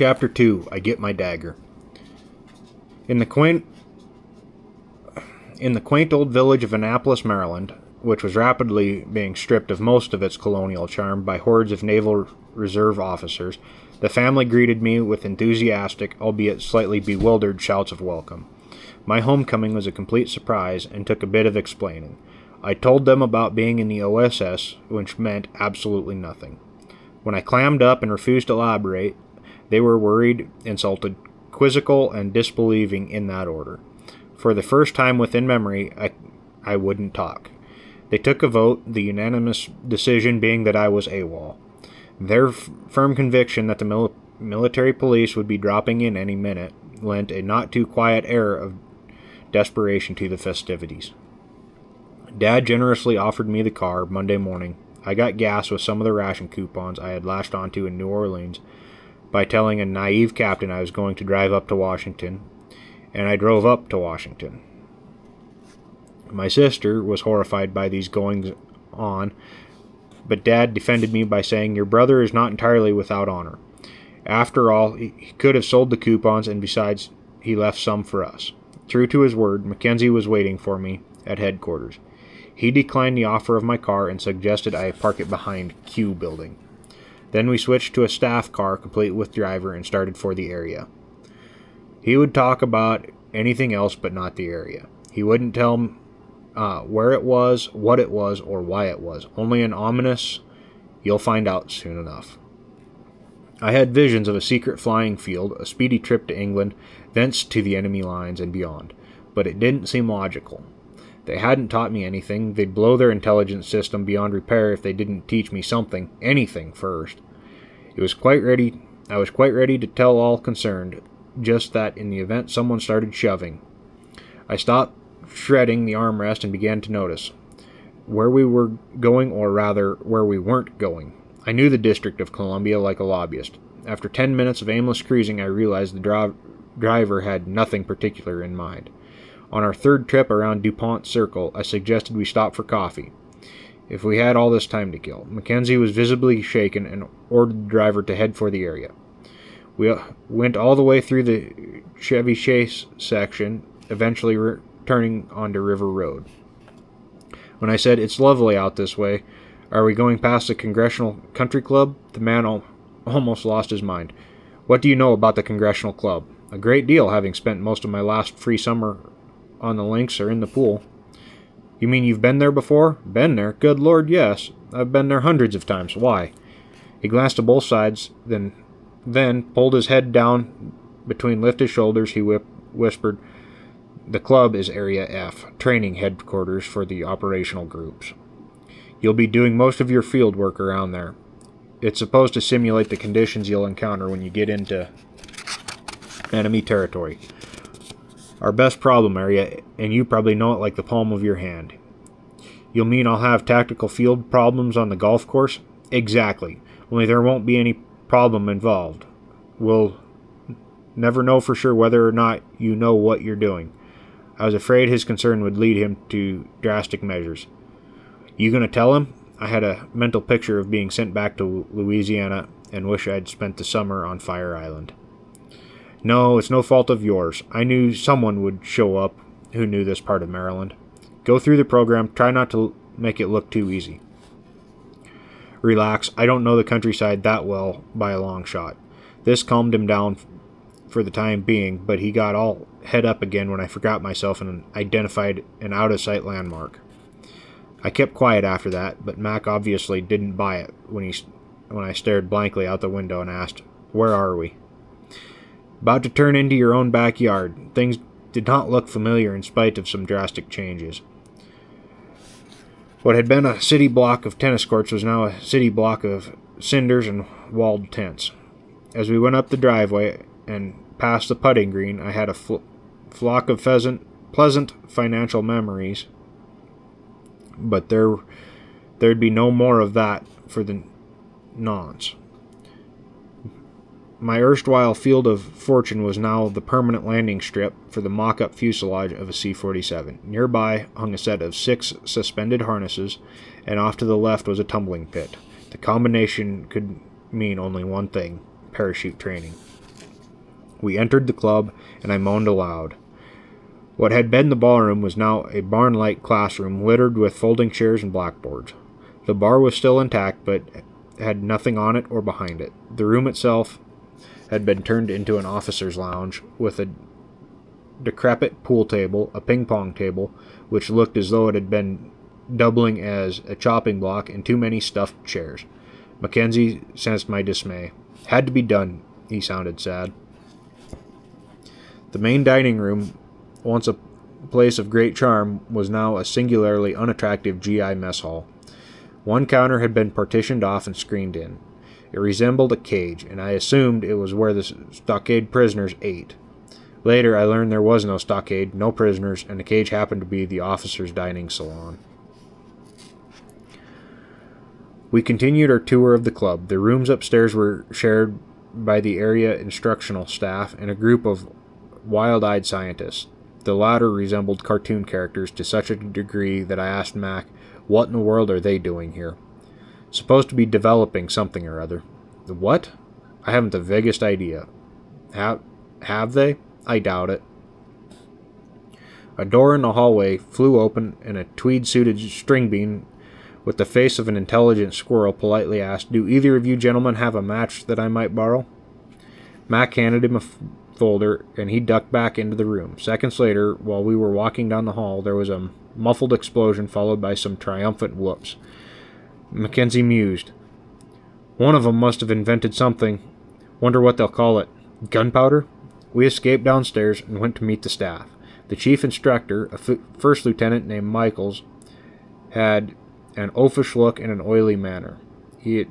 Chapter 2. I Get My Dagger. In the quaint old village of Annapolis, Maryland, which was rapidly being stripped of most of its colonial charm by hordes of Naval Reserve officers, the family greeted me with enthusiastic, albeit slightly bewildered, shouts of welcome. My homecoming was a complete surprise and took a bit of explaining. I told them about being in the OSS, which meant absolutely nothing. When I clammed up and refused to elaborate, they were worried, insulted, quizzical, and disbelieving in that order. For the first time within memory, I wouldn't talk. They took a vote, the unanimous decision being that I was AWOL. Their firm conviction that the military police would be dropping in any minute lent a not-too-quiet air of desperation to the festivities. Dad generously offered me the car Monday morning. I got gas with some of the ration coupons I had latched onto in New Orleans by telling a naive captain I was going to drive up to Washington, and I drove up to Washington. My sister was horrified by these goings-on, but Dad defended me by saying, "Your brother is not entirely without honor. After all, he could have sold the coupons, and besides, he left some for us." True to his word, Mackenzie was waiting for me at headquarters. He declined the offer of my car and suggested I park it behind Q building. Then we switched to a staff car complete with driver and started for the area. He would talk about anything else but not the area. He wouldn't tell where it was, what it was, or why it was. Only an ominous, "You'll find out soon enough." I had visions of a secret flying field, a speedy trip to England, thence to the enemy lines and beyond, but it didn't seem logical. They hadn't taught me anything. They'd blow their intelligence system beyond repair if they didn't teach me something, anything, first. I was quite ready to tell all concerned, just that in the event someone started shoving. I stopped shredding the armrest and began to notice where we were going, or rather, where we weren't going. I knew the District of Columbia like a lobbyist. After 10 minutes of aimless cruising, I realized the driver had nothing particular in mind. On our third trip around DuPont Circle, I suggested we stop for coffee, if we had all this time to kill. Mackenzie was visibly shaken and ordered the driver to head for the area. We went all the way through the Chevy Chase section, eventually turning onto River Road. When I said, "It's lovely out this way, are we going past the Congressional Country Club?" the man almost lost his mind. "What do you know about the Congressional Club?" "A great deal, having spent most of my last free summer on the links or in the pool." "You mean you've been there before?" "Been there? Good Lord, yes. I've been there hundreds of times. Why?" He glanced to both sides, then pulled his head down between lifted shoulders. He whispered, "The club is Area F, training headquarters for the operational groups. You'll be doing most of your field work around there. It's supposed to simulate the conditions you'll encounter when you get into enemy territory. Our best problem area, and you probably know it like the palm of your hand." "You'll mean I'll have tactical field problems on the golf course?" "Exactly. Only there won't be any problem involved. We'll never know for sure whether or not you know what you're doing." I was afraid his concern would lead him to drastic measures. "You gonna tell him?" I had a mental picture of being sent back to Louisiana and wish I'd spent the summer on Fire Island. "No, it's no fault of yours. I knew someone would show up who knew this part of Maryland. Go through the program. Try not to make it look too easy." "Relax. I don't know the countryside that well by a long shot." This calmed him down for the time being, but he got all head up again when I forgot myself and identified an out-of-sight landmark. I kept quiet after that, but Mac obviously didn't buy it when I stared blankly out the window and asked, "Where are we?" "About to turn into your own backyard." Things did not look familiar in spite of some drastic changes. What had been a city block of tennis courts was now a city block of cinders and walled tents. As we went up the driveway and past the putting green, I had a flock of pleasant financial memories, but there'd be no more of that for the nonce. My erstwhile field of fortune was now the permanent landing strip for the mock-up fuselage of a C-47. Nearby hung a set of 6 suspended harnesses, and off to the left was a tumbling pit. The combination could mean only one thing: parachute training. We entered the club, and I moaned aloud. What had been the ballroom was now a barn-like classroom littered with folding chairs and blackboards. The bar was still intact, but had nothing on it or behind it. The room itself had been turned into an officer's lounge, with a decrepit pool table, a ping-pong table, which looked as though it had been doubling as a chopping block, and too many stuffed chairs. Mackenzie sensed my dismay. Had to be done, he sounded sad. The main dining room, once a place of great charm, was now a singularly unattractive GI mess hall. One counter had been partitioned off and screened in. It resembled a cage, and I assumed it was where the stockade prisoners ate. Later, I learned there was no stockade, no prisoners, and the cage happened to be the officers' dining salon. We continued our tour of the club. The rooms upstairs were shared by the area instructional staff and a group of wild-eyed scientists. The latter resembled cartoon characters to such a degree that I asked Mac, what in the world are they doing here? Supposed to be developing something or other. What? I haven't the vaguest idea. Have they? I doubt it. A door in the hallway flew open, and a tweed-suited string-bean with the face of an intelligent squirrel politely asked, "Do either of you gentlemen have a match that I might borrow?" Mac handed him a folder, and he ducked back into the room. Seconds later, while we were walking down the hall, there was a muffled explosion followed by some triumphant whoops. Mackenzie mused. One of them must have invented something. Wonder what they'll call it. Gunpowder? We escaped downstairs and went to meet the staff. The chief instructor, a first lieutenant named Michaels, had an oafish look and an oily manner. He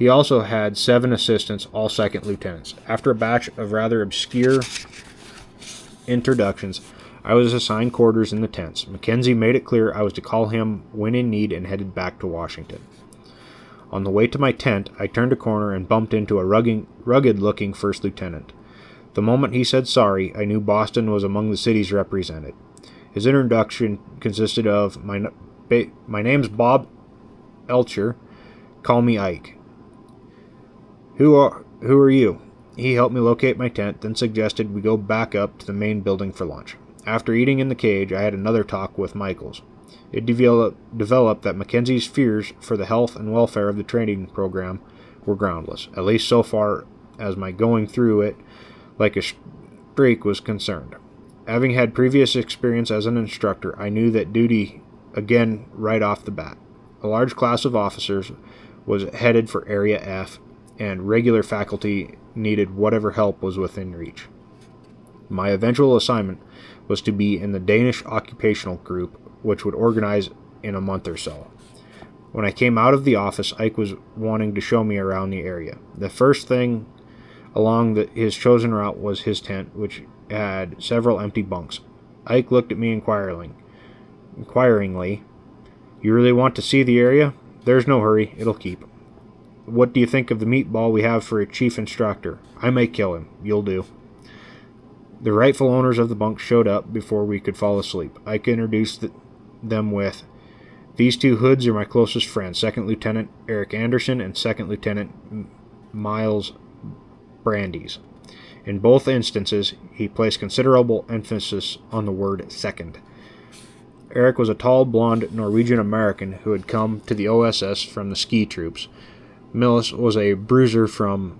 also had 7 assistants, all second lieutenants. After a batch of rather obscure introductions, I was assigned quarters in the tents. Mackenzie made it clear I was to call him when in need and headed back to Washington. On the way to my tent, I turned a corner and bumped into a rugged-looking first lieutenant. The moment he said sorry, I knew Boston was among the cities represented. His introduction consisted of, my name's Bob Elcher. Call me Ike. Who are you? He helped me locate my tent, then suggested we go back up to the main building for lunch. After eating in the cage, I had another talk with Michaels. It developed that Mackenzie's fears for the health and welfare of the training program were groundless, at least so far as my going through it like a streak was concerned. Having had previous experience as an instructor, I knew that duty again right off the bat. A large class of officers was headed for Area F, and regular faculty needed whatever help was within reach. My eventual assignment was to be in the Danish occupational group, which would organize in a month or so. When I came out of the office, Ike was wanting to show me around the area. The first thing along his chosen route was his tent, which had several empty bunks. Ike looked at me inquiringly. You really want to see the area? There's no hurry. It'll keep. What do you think of the meatball we have for a chief instructor? I may kill him. You'll do. The rightful owners of the bunk showed up before we could fall asleep. Ike introduced them with, "These 2 hoods are my closest friends, Second Lieutenant Eric Anderson and Second Lieutenant Miles Brandeis." In both instances, he placed considerable emphasis on the word second. Eric was a tall, blond Norwegian-American who had come to the OSS from the ski troops. Millis was a bruiser from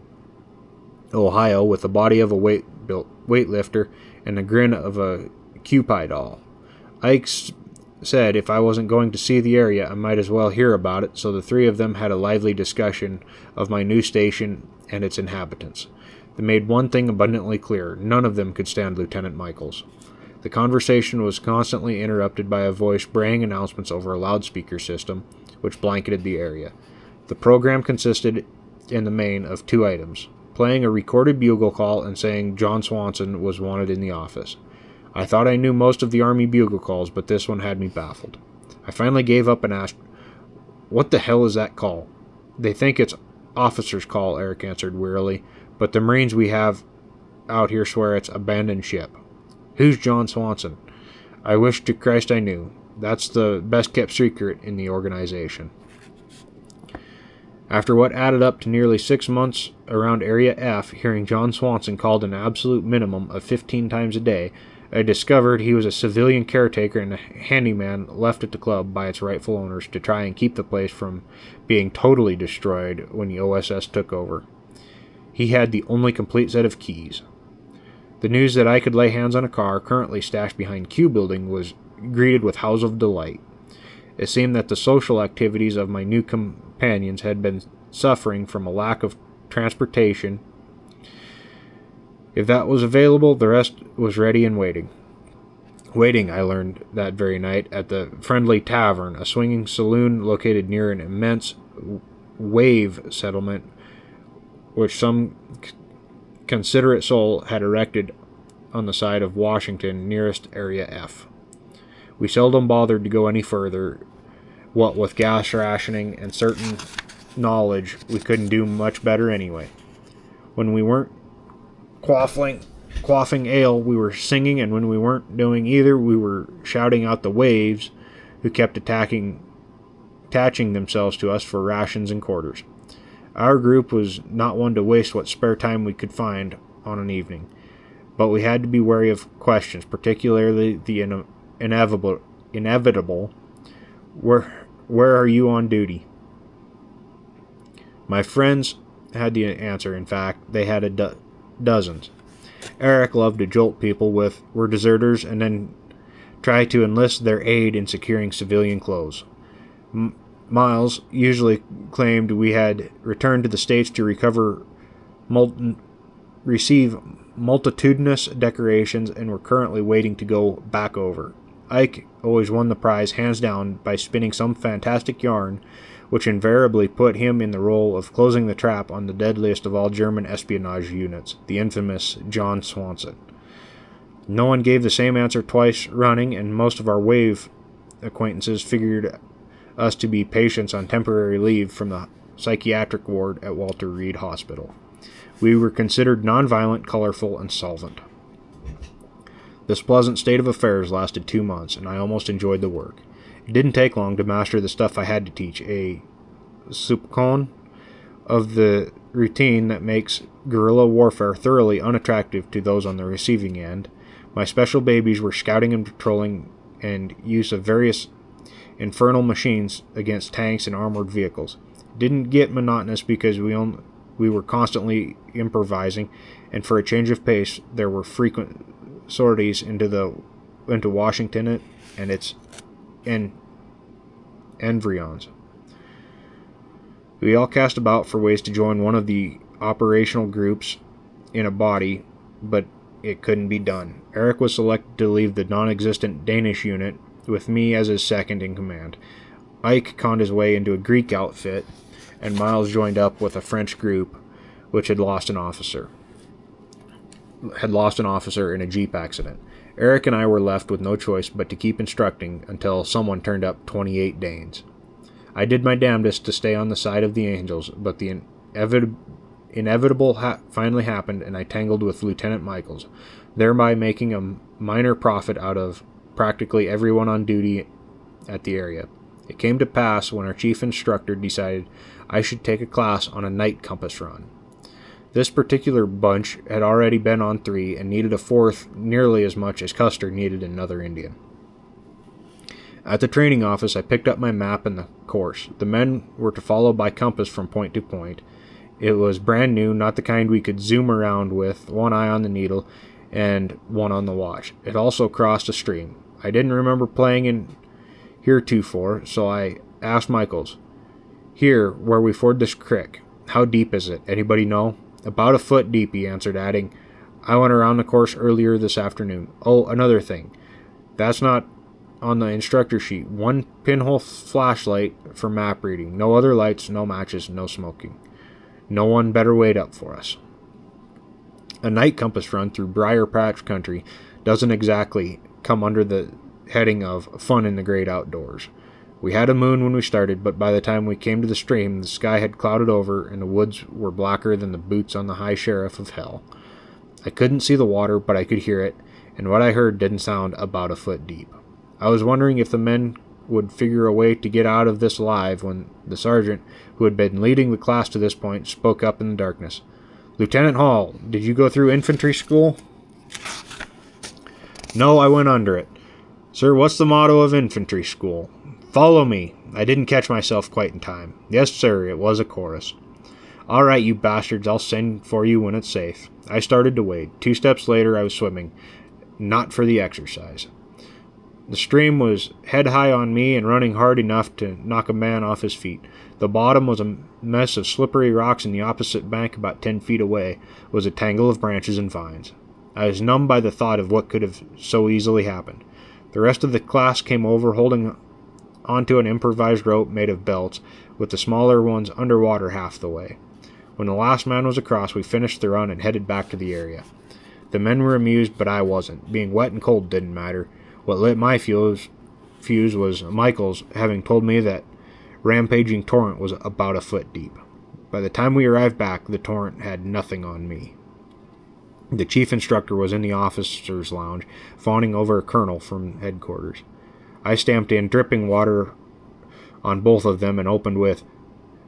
Ohio with the body of a weightlifter and the grin of a Kewpie doll. Ike said if I wasn't going to see the area, I might as well hear about it, so the 3 of them had a lively discussion of my new station and its inhabitants. They made one thing abundantly clear. None of them could stand Lieutenant Michaels. The conversation was constantly interrupted by a voice braying announcements over a loudspeaker system, which blanketed the area. The program consisted, in the main, of 2 items: playing a recorded bugle call and saying John Swanson was wanted in the office. I thought I knew most of the Army bugle calls, but this one had me baffled. I finally gave up and asked, "What the hell is that call?" "They think it's officer's call," Eric answered wearily, "but the Marines we have out here swear it's abandoned ship." "Who's John Swanson?" "I wish to Christ I knew. That's the best-kept secret in the organization." After what added up to nearly 6 months around Area F, hearing John Swanson called an absolute minimum of 15 times a day, I discovered he was a civilian caretaker and a handyman left at the club by its rightful owners to try and keep the place from being totally destroyed when the OSS took over. He had the only complete set of keys. The news that I could lay hands on a car currently stashed behind Q Building was greeted with howls of delight. It seemed that the social activities of my new companions had been suffering from a lack of transportation. If that was available, the rest was ready and waiting. Waiting, I learned that very night, at the Friendly Tavern, a swinging saloon located near an immense wave settlement which some considerate soul had erected on the side of Washington nearest Area F. We seldom bothered to go any further, what with gas rationing and certain knowledge we couldn't do much better anyway. When we weren't quaffing ale, we were singing, and when we weren't doing either, we were shouting out the waves who kept attaching themselves to us for rations and quarters. Our group was not one to waste what spare time we could find on an evening, but we had to be wary of questions, particularly the inevitable, where are you on duty? My friends had the answer. In fact, they had dozens. Eric loved to jolt people with "we're deserters" and then try to enlist their aid in securing civilian clothes. Miles usually claimed we had returned to the States to receive multitudinous decorations and were currently waiting to go back over. Ike always won the prize hands down by spinning some fantastic yarn, which invariably put him in the role of closing the trap on the deadliest of all German espionage units, the infamous John Swanson. No one gave the same answer twice running, and most of our wave acquaintances figured us to be patients on temporary leave from the psychiatric ward at Walter Reed Hospital. We were considered nonviolent, colorful, and solvent. This pleasant state of affairs lasted 2 months, and I almost enjoyed the work. It didn't take long to master the stuff I had to teach, a soupçon of the routine that makes guerrilla warfare thoroughly unattractive to those on the receiving end. My special babies were scouting and patrolling and use of various infernal machines against tanks and armored vehicles. It didn't get monotonous because we were constantly improvising, and for a change of pace, there were frequent sorties into Washington and its environs. We all cast about for ways to join one of the operational groups in a body, but it couldn't be done. Eric was selected to leave the non-existent Danish unit, with me as his second in command. Ike conned his way into a Greek outfit, and Miles joined up with a French group which had lost an officer in a Jeep accident. Eric and I were left with no choice but to keep instructing until someone turned up 28 Danes. I did my damnedest to stay on the side of the angels, but the inevitable finally happened, and I tangled with Lieutenant Michaels, thereby making a minor profit out of practically everyone on duty at the area. It came to pass when our chief instructor decided I should take a class on a night compass run. This particular bunch had already been on 3 and needed a 4th nearly as much as Custer needed another Indian. At the training office, I picked up my map and the course. The men were to follow by compass from point to point. It was brand new, not the kind we could zoom around with, one eye on the needle and one on the watch. It also crossed a stream. I didn't remember playing in heretofore, so I asked Michaels, "Here, where we ford this creek, how deep is it? Anybody know?" "About a foot deep," he answered, adding, "I went around the course earlier this afternoon. Oh, another thing. That's not on the instructor sheet. 1 pinhole flashlight for map reading. No other lights, no matches, no smoking. No one better wait up for us." A night compass run through Briar Patch country doesn't exactly come under the heading of fun in the great outdoors. We had a moon when we started, but by the time we came to the stream, the sky had clouded over and the woods were blacker than the boots on the high sheriff of hell. I couldn't see the water, but I could hear it, and what I heard didn't sound about a foot deep. I was wondering if the men would figure a way to get out of this alive when the sergeant, who had been leading the class to this point, spoke up in the darkness. "Lieutenant Hall, did you go through infantry school?" "No, I went under it." "Sir, what's the motto of infantry school?" "Follow me." I didn't catch myself quite in time. "Yes, sir," it was a chorus. "All right, you bastards, I'll send for you when it's safe." I started to wade. 2 steps later, I was swimming. Not for the exercise. The stream was head-high on me and running hard enough to knock a man off his feet. The bottom was a mess of slippery rocks, and the opposite bank, about 10 feet away, was a tangle of branches and vines. I was numbed by the thought of what could have so easily happened. The rest of the class came over, holding onto an improvised rope made of belts, with the smaller ones underwater half the way. When the last man was across, we finished the run and headed back to the area. The men were amused, but I wasn't. Being wet and cold didn't matter. What lit my fuse was Michael's having told me that rampaging torrent was about a foot deep. By the time we arrived back, the torrent had nothing on me. The chief instructor was in the officers' lounge, fawning over a colonel from headquarters. I stamped in dripping water on both of them and opened with,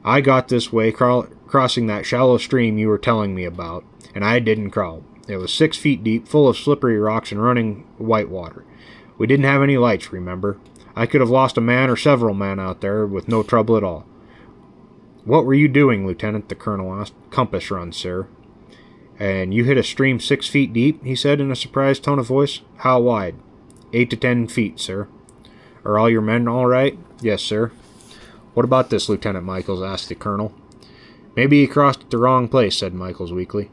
"I got this way crossing that shallow stream you were telling me about, and I didn't crawl. It was 6 feet deep, full of slippery rocks and running white water. We didn't have any lights, remember. I could have lost a man or several men out there with no trouble at all." "What were you doing, Lieutenant?" the colonel asked. "Compass run, sir." "And you hit a stream 6 feet deep?" he said in a surprised tone of voice. "How wide?" 8 to 10 feet, sir." "Are all your men all right?" "Yes, sir." "What about this, Lieutenant Michaels?" asked the colonel. "Maybe he crossed at the wrong place," said Michaels weakly.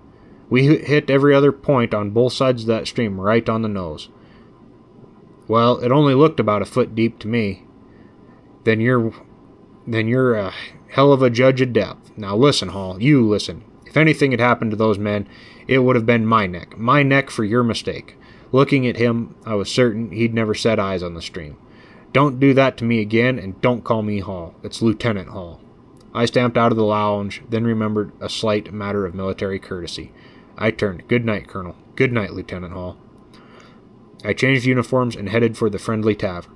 "We hit every other point on both sides of that stream right on the nose." "Well, it only looked about a foot deep to me." Then you're a hell of a judge of depth. Now listen, Hall, you listen. If anything had happened to those men, it would have been my neck for your mistake." Looking at him, I was certain he'd never set eyes on the stream. "Don't do that to me again, and don't call me Hall. It's Lieutenant Hall." I stamped out of the lounge, then remembered a slight matter of military courtesy. I turned. "Good night, Colonel." "Good night, Lieutenant Hall." I changed uniforms and headed for the friendly tavern.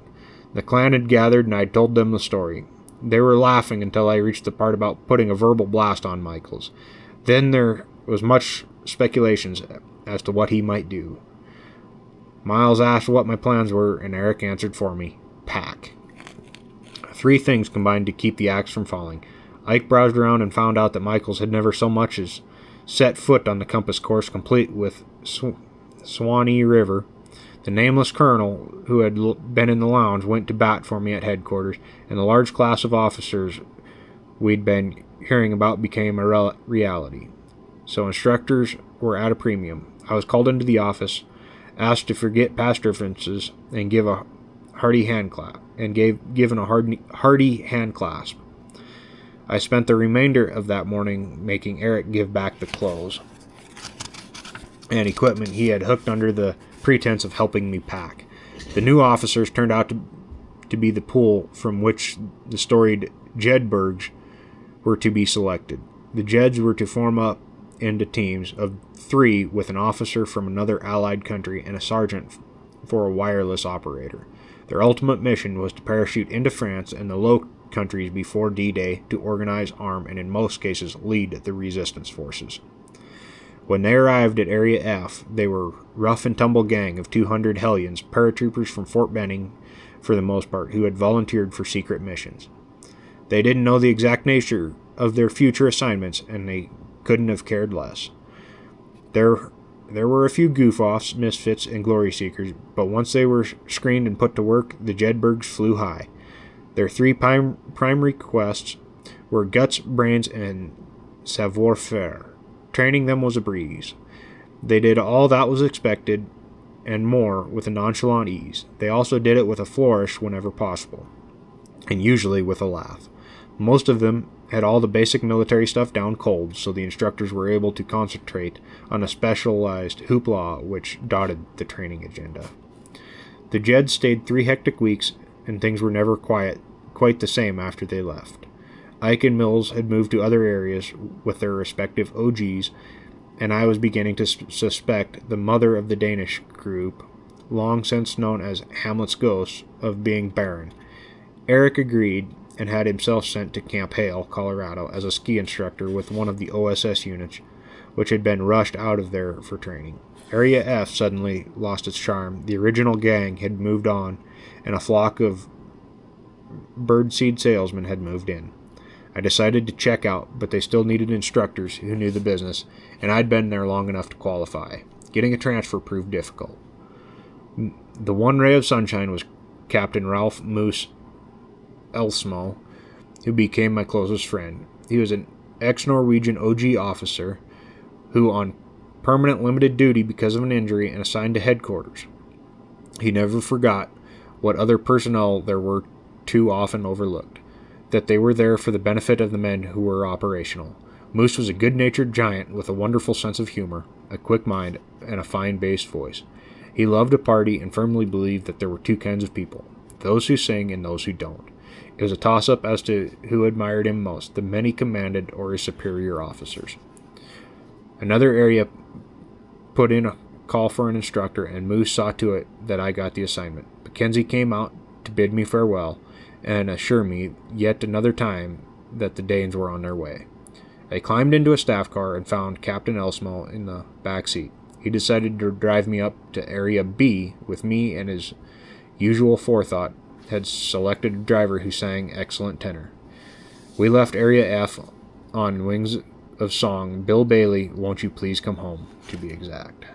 The clan had gathered, and I told them the story. They were laughing until I reached the part about putting a verbal blast on Michaels. Then there was much speculations as to what he might do. Miles asked what my plans were, and Eric answered for me. Pack. 3 things combined to keep the axe from falling. Ike browsed around and found out that Michaels had never so much as set foot on the compass course complete with Swanee River. The nameless colonel who had been in the lounge went to bat for me at headquarters, and the large class of officers we'd been hearing about became a reality. So instructors were at a premium. I was called into the office, asked to forget past differences, and give a hearty hand clap, given a hearty hand clasp. I spent the remainder of that morning making Eric give back the clothes and equipment he had hooked under the pretense of helping me pack. The new officers turned out to be the pool from which the storied Jedburghs were to be selected. The Jeds were to form up into teams of 3 with an officer from another allied country and a sergeant for a wireless operator. Their ultimate mission was to parachute into France and the Low Countries before D-Day to organize, arm, and in most cases lead the resistance forces. When they arrived at Area F, they were a rough-and-tumble gang of 200 hellions, paratroopers from Fort Benning for the most part, who had volunteered for secret missions. They didn't know the exact nature of their future assignments, and they couldn't have cared less. There were a few goof-offs, misfits, and glory seekers, but once they were screened and put to work, the Jedburghs flew high. Their 3 primary quests were guts, brains, and savoir-faire. Training them was a breeze. They did all that was expected, and more, with a nonchalant ease. They also did it with a flourish whenever possible, and usually with a laugh. Most of them had all the basic military stuff down cold, so the instructors were able to concentrate on a specialized hoopla which dotted the training agenda. The Jeds stayed 3 hectic weeks, and things were never quite the same after they left. Ike and Mills had moved to other areas with their respective OGs, and I was beginning to suspect the mother of the Danish group, long since known as Hamlet's Ghost, of being barren. Eric agreed and had himself sent to Camp Hale, Colorado, as a ski instructor with one of the OSS units, which had been rushed out of there for training. Area F suddenly lost its charm. The original gang had moved on, and a flock of birdseed salesmen had moved in. I decided to check out, but they still needed instructors who knew the business, and I'd been there long enough to qualify. Getting a transfer proved difficult. The one ray of sunshine was Captain Ralph Moose Elsmo, who became my closest friend. He was an ex-Norwegian OG officer who, on permanent limited duty because of an injury and assigned to headquarters, he never forgot what other personnel there were too often overlooked, that they were there for the benefit of the men who were operational. Moose was a good-natured giant with a wonderful sense of humor, a quick mind, and a fine bass voice. He loved a party and firmly believed that there were two kinds of people, those who sing and those who don't. It was a toss-up as to who admired him most, the men he commanded or his superior officers. Another area put in a call for an instructor, and Moose saw to it that I got the assignment. Mackenzie came out to bid me farewell and assure me yet another time that the Danes were on their way. I climbed into a staff car and found Captain Elsmo in the back seat. He decided to drive me up to Area B with me, and his usual forethought had selected a driver who sang excellent tenor. We left Area F on wings of song, Bill Bailey, Won't You Please Come Home, to be exact.